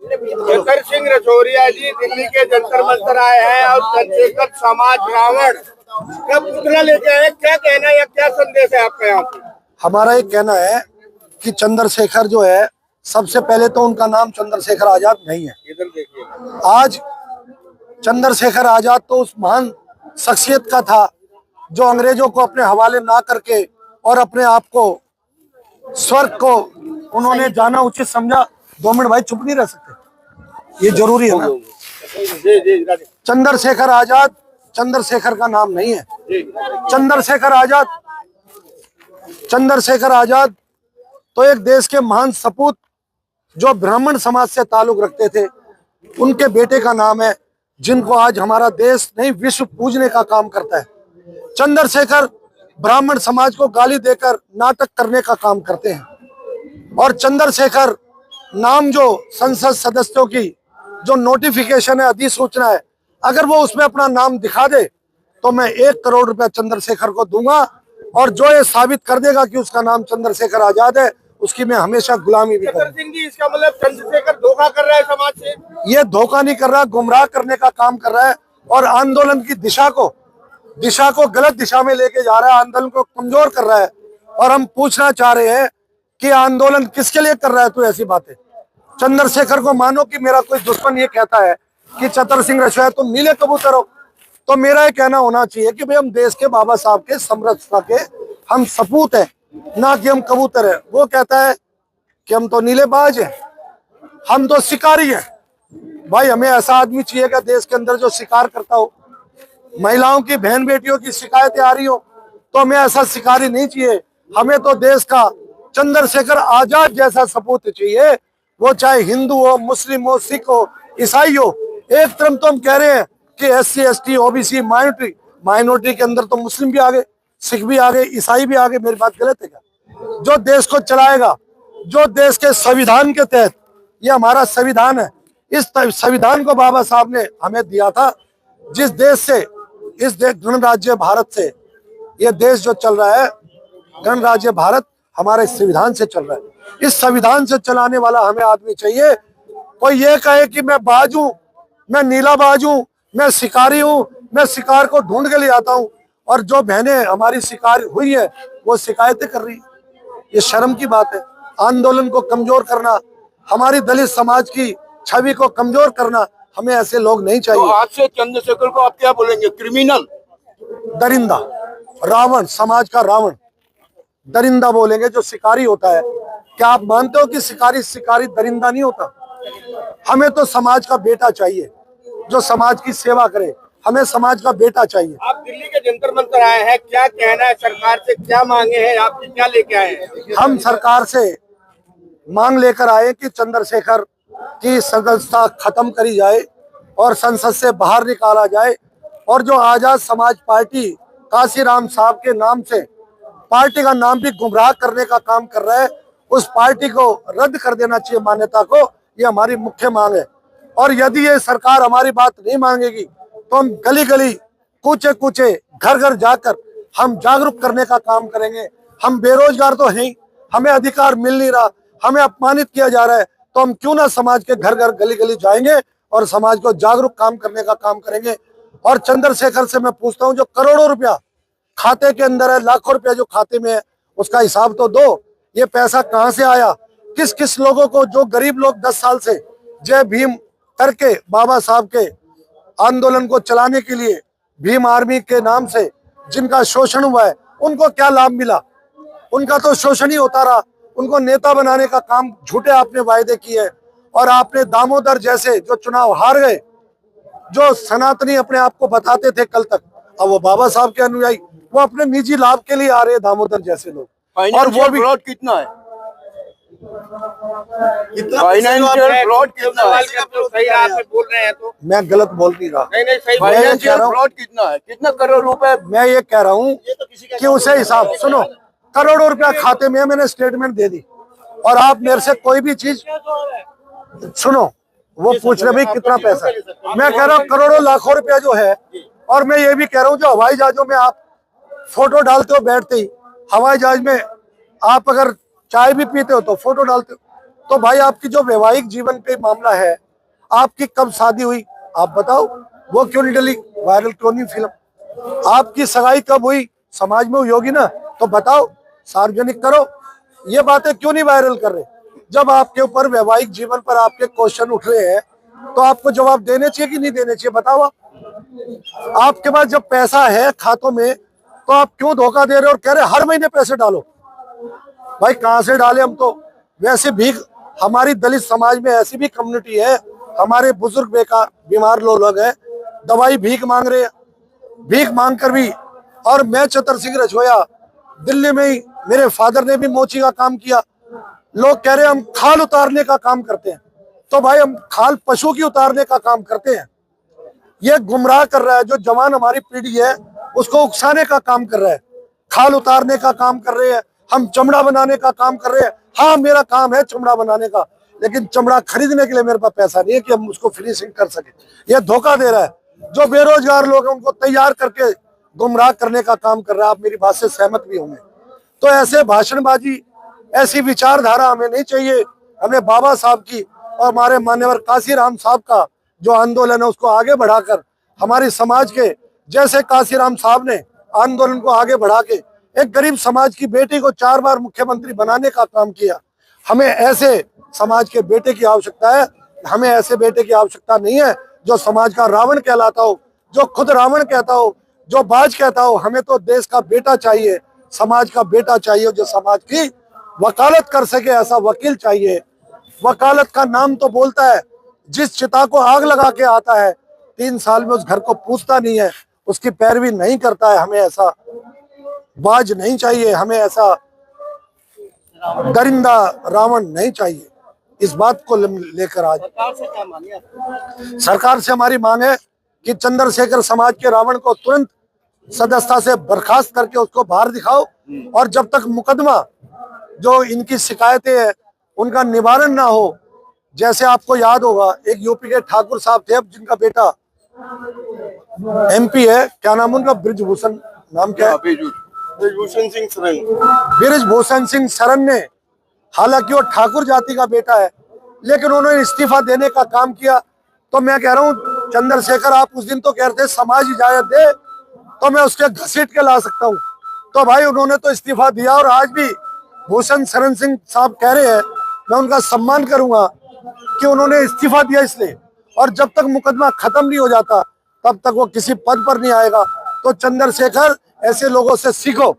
चंद्र सिंह रजौरिया जी दिल्ली के जंतर मंतर आए हैं और चंद्रशेखर समाज रावण का पुतला लेके आए, क्या कहना है या क्या संदेश है आपका यहाँ पे? हमारा एक कहना है कि चंद्रशेखर जो है, सबसे पहले तो उनका नाम चंद्रशेखर आजाद नहीं है। इधर देखिए, आज चंद्रशेखर आजाद तो उस महान शख्सियत का था जो अंग्रेजों को अपने हवाले ना करके और अपने आप को स्वर्ग को उन्होंने जाना उचित समझा। 2 मिनट भाई, चुप नहीं रह सकते, ये जरूरी है ना। चंद्रशेखर आजाद चंद्रशेखर का नाम नहीं है। चंद्रशेखर आजाद तो एक देश के महान सपूत जो ब्राह्मण समाज से ताल्लुक रखते थे, उनके बेटे का नाम है, जिनको आज हमारा देश नहीं विश्व पूजने का काम करता है। चंद्रशेखर ब्राह्मण समाज को गाली देकर नाटक करने का काम करते हैं। और चंद्रशेखर नाम जो संसद सदस्यों की जो नोटिफिकेशन है, अधिसूचना है, अगर वो उसमें अपना नाम दिखा दे तो मैं 1 करोड़ रुपया चंद्रशेखर को दूंगा। और जो ये साबित कर देगा कि उसका नाम चंद्रशेखर आजाद है, उसकी मैं हमेशा गुलामी भी करूंगा। सिंह जी, इसका मतलब चंद्रशेखर धोखा कर रहा है समाज से? ये धोखा नहीं कर रहा, गुमराह करने का काम कर रहा है और आंदोलन की दिशा को गलत दिशा में लेके जा रहा है, आंदोलन को कमजोर कर रहा है। और हम पूछना चाह रहे हैं कि आंदोलन किसके लिए कर रहा है? तो ऐसी बातें चंद्रशेखर को मानो कि मेरा कोई दुश्मन ये कहता है कि चतर सिंह रजौरिया तुम नीले कबूतर हो, तो मेरा ये कहना होना चाहिए कि भाई हम देश के बाबा साहब के समरसता के हम सपूत हैं, ना कि हम कबूतर है। वो कहता है कि हम तो नीलेबाज हैं, हम तो शिकारी हैं। भाई हमें ऐसा आदमी चाहिए देश के अंदर जो शिकार करता हो। महिलाओं की बहन बेटियों की शिकायतें आ रही हो तो हमें ऐसा शिकारी नहीं चाहिए। हमें तो देश का चंद्रशेखर आजाद जैसा सपूत चाहिए, वो चाहे हिंदू हो, मुस्लिम हो, सिख हो, ईसाई हो। एक तरफ तो हम कह रहे हैं कि SC ST OBC माइनॉरिटी के अंदर तो मुस्लिम भी आ गए, सिख भी आ गए, ईसाई भी आ गए। मेरी बात गलत है क्या? जो देश को चलाएगा, जो देश के संविधान के तहत, ये हमारा संविधान है, इस संविधान को बाबा साहब ने हमें दिया था। जिस देश से, इस देश गणराज्य भारत से ये देश जो चल रहा है, गणराज्य भारत हमारे संविधान से चल रहा है। इस संविधान से चलाने वाला हमें आदमी चाहिए। कोई ये कहे कि मैं बाज हूं, मैं नीलाबाज हूं, मैं शिकारी हूं, मैं शिकार को ढूंढ के ले आता हूं, और जो बहनें हमारी शिकार हुई है वो शिकायतें कर रही है। ये शर्म की बात है। आंदोलन को कमजोर करना, हमारी दलित समाज की छवि को कमजोर करना, हमें ऐसे लोग नहीं चाहिए। तो आज से चंद्रशेखर को आप क्या बोलेंगे? क्रिमिनल, दरिंदा, रावण, समाज का रावण, दरिंदा बोलेंगे जो शिकारी होता है। क्या आप मानते हो कि शिकारी दरिंदा नहीं होता? हमें तो समाज का बेटा चाहिए जो समाज की सेवा करे। हमें समाज का बेटा चाहिए। आप दिल्ली के जंतर मंतर आए हैं, क्या कहना है? सरकार से क्या मांगे हैं आपकी, क्या लेके आए हैं? हम सरकार से मांग लेकर आए कि चंद्रशेखर की सदस्यता खत्म करी जाए और संसद से बाहर निकाला जाए। और जो आजाद समाज पार्टी काशीराम साहब के नाम से पार्टी का नाम भी गुमराह करने का काम कर रहा है, उस पार्टी को रद्द कर देना चाहिए मान्यता को। ये हमारी मुख्य मांग है। और यदि ये सरकार हमारी बात नहीं मांगेगी तो हम गली गली, कूचे कूचे, घर घर जाकर हम जागरूक करने का काम करेंगे। हम बेरोजगार तो हैं, हमें अधिकार मिल नहीं रहा, हमें अपमानित किया जा रहा है, तो हम क्यों ना समाज के घर घर, गली गली जाएंगे और समाज को जागरूक काम करने का काम करेंगे। और चंद्रशेखर से मैं पूछता हूं, जो करोड़ों रुपया खाते के अंदर है, लाखों रुपया जो खाते में है, उसका हिसाब तो दो। ये पैसा कहां से आया? किस किस लोगों को, जो गरीब लोग 10 साल से जय भीम करके बाबा साहब के आंदोलन को चलाने के लिए भीम आर्मी के नाम से जिनका शोषण हुआ है, उनको क्या लाभ मिला? उनका तो शोषण ही होता रहा। उनको नेता बनाने का काम झूठे आपने वायदे किए। और आपने दामोदर जैसे जो चुनाव हार गए, जो सनातनी अपने आप को बताते थे कल तक, अब वो बाबा साहब के अनुयायी, वो अपने निजी लाभ के लिए आ रहे हैं, दामोदर जैसे लोग। और वो भी फ्रॉड कितना है? फाइनेंशियल फ्रॉड कितना है? सही आप बोल रहे हैं तो मैं गलत बोल नहीं रहा। नहीं, सही। फाइनेंशियल फ्रॉड कितना है? कितना करोड़ रुपए? मैं ये कह रहा हूँ कि उसे हिसाब, सुनो, करोड़ों रुपया खाते में, मैंने स्टेटमेंट दे दी। और आप मेरे से कोई भी चीज सुनो, वो पूछ रहे भाई कितना पैसा, मैं कह रहा हूँ करोड़ों लाखों रुपया जो है। और मैं ये भी कह रहा हूँ, जो हवाई जहाजों में आप फोटो डालते हो बैठते ही, हवाई जहाज में आप अगर चाय भी पीते हो तो फोटो डालते हो, तो भाई आपकी जो वैवाहिक जीवन पे मामला है, आपकी कब शादी हुई आप बताओ, वो क्यों नहीं डली, वायरल क्यों नहीं फिल्म? आपकी सगाई कब हुई, समाज में हुई होगी ना, तो बताओ, सार्वजनिक करो। ये बातें क्यों नहीं वायरल कर रहे? जब आपके ऊपर वैवाहिक जीवन पर आपके क्वेश्चन उठ रहे हैं तो आपको जवाब देने चाहिए कि नहीं देने चाहिए, बताओ आप। आपके पास जब पैसा है खातों में तो आप क्यों धोखा दे रहे हो और कह रहे हर महीने पैसे डालो? भाई कहां से डाले हम? तो वैसे भी हमारी दलित समाज में ऐसी भी कम्युनिटी है, हमारे बुजुर्ग बेकार बीमार लोग हैं, दवाई भीख मांग रहे हैं, भीख मांग कर भी। और मैं चतर सिंह रजोया, दिल्ली में ही मेरे फादर ने भी मोची का काम किया। लोग कह रहे हैं हम खाल उतारने का काम करते हैं, तो भाई हम खाल पशु की उतारने का काम करते हैं। ये गुमराह कर रहा है, जो जवान हमारी पीढ़ी है उसको उकसाने का काम कर रहा है, खाल उतारने का काम कर रहे हैं, हम चमड़ा बनाने का काम कर रहे हैं। हाँ मेरा काम है चमड़ा बनाने का, लेकिन चमड़ा खरीदने के लिए मेरे पास पैसा नहीं है कि हम उसको फिनिशिंग कर सके। ये धोखा दे रहा है। जो बेरोजगार लोग हैं उनको तैयार करके गुमराह करने का काम कर रहा है। आप मेरी बात से सहमत भी होंगे। तो ऐसे भाषणबाजी, ऐसी विचारधारा हमें नहीं चाहिए। हमें बाबा साहब की और हमारे मान्यवर काशीराम साहब का जो आंदोलन है उसको आगे बढ़ाकर, हमारी समाज के जैसे काशीराम साहब ने आंदोलन को आगे बढ़ा के एक गरीब समाज की बेटी को 4 बार मुख्यमंत्री बनाने का काम किया। हमें ऐसे समाज के बेटे की आवश्यकता है। हमें ऐसे बेटे की आवश्यकता नहीं है जो समाज का रावण कहलाता हो, जो खुद रावण कहता हो, जो बाज कहता हो। हमें तो देश का बेटा चाहिए, समाज का बेटा चाहिए, जो समाज की वकालत कर सके, ऐसा वकील चाहिए। वकालत का नाम तो बोलता है, जिस चिता को आग लगा के आता है 3 साल में उस घर को पूछता नहीं है, उसकी पैरवी नहीं करता है। हमें ऐसा बाज नहीं चाहिए, हमें ऐसा दरिंदा रावण नहीं चाहिए। इस बात को लेकर आज सरकार से हमारी मांग है कि चंद्रशेखर समाज के रावण को तुरंत सदस्यता से बर्खास्त करके उसको बाहर दिखाओ, और जब तक मुकदमा जो इनकी शिकायतें हैं उनका निवारण ना हो। जैसे आपको याद होगा, एक यूपी के ठाकुर साहब थे, अब जिनका बेटा एमपी है, क्या नाम उनका, ब्रिजभूषण नाम क्या है, ब्रिजभूषण सिंह सरन। ब्रिजभूषण सिंह सरन ने, हालांकि वो ठाकुर जाति का बेटा है, लेकिन उन्होंने इस्तीफा देने का काम किया। तो मैं कह रहा हूँ चंद्रशेखर, आप उस दिन तो कह रहे थे समाज इजाजत दे तो मैं उसके घसीट के ला सकता हूँ, तो भाई उन्होंने तो इस्तीफा दिया। और आज भी भूषण शरण सिंह साहब कह रहे हैं, मैं उनका सम्मान करूंगा कि उन्होंने इस्तीफा दिया इसलिए, और जब तक मुकदमा खत्म नहीं हो जाता तब तक वो किसी पद पर नहीं आएगा। तो चंद्रशेखर, ऐसे लोगों से सीखो।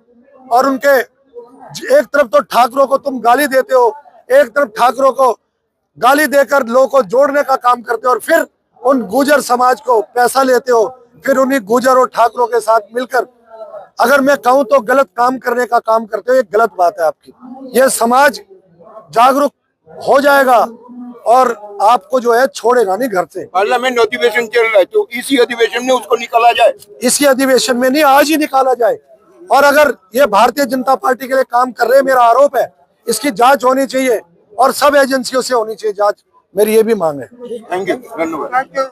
और उनके एक तरफ तो ठाकरों को तुम गाली देते हो, एक तरफ ठाकरों को गाली देकर लोगों को जोड़ने का काम करते हो, और फिर उन गुर्जर समाज को पैसा लेते हो, फिर उन्हीं गुर्जर और ठाकरों के साथ मिलकर, अगर मैं कहूं तो गलत काम करने का काम करते हो। ये गलत बात है आपकी। ये समाज जागरूक हो जाएगा और आपको जो है छोड़ेगा नहीं घर से। पार्लियामेंट अधिवेशन चल रहा है, तो इसी अधिवेशन में उसको निकाला जाए। इसी अधिवेशन में नहीं, आज ही निकाला जाए। और अगर ये भारतीय जनता पार्टी के लिए काम कर रहे हैं, मेरा आरोप है, इसकी जांच होनी चाहिए और सब एजेंसियों से होनी चाहिए जांच। मेरी ये भी मांग है। थैंक यू, धन्यवाद।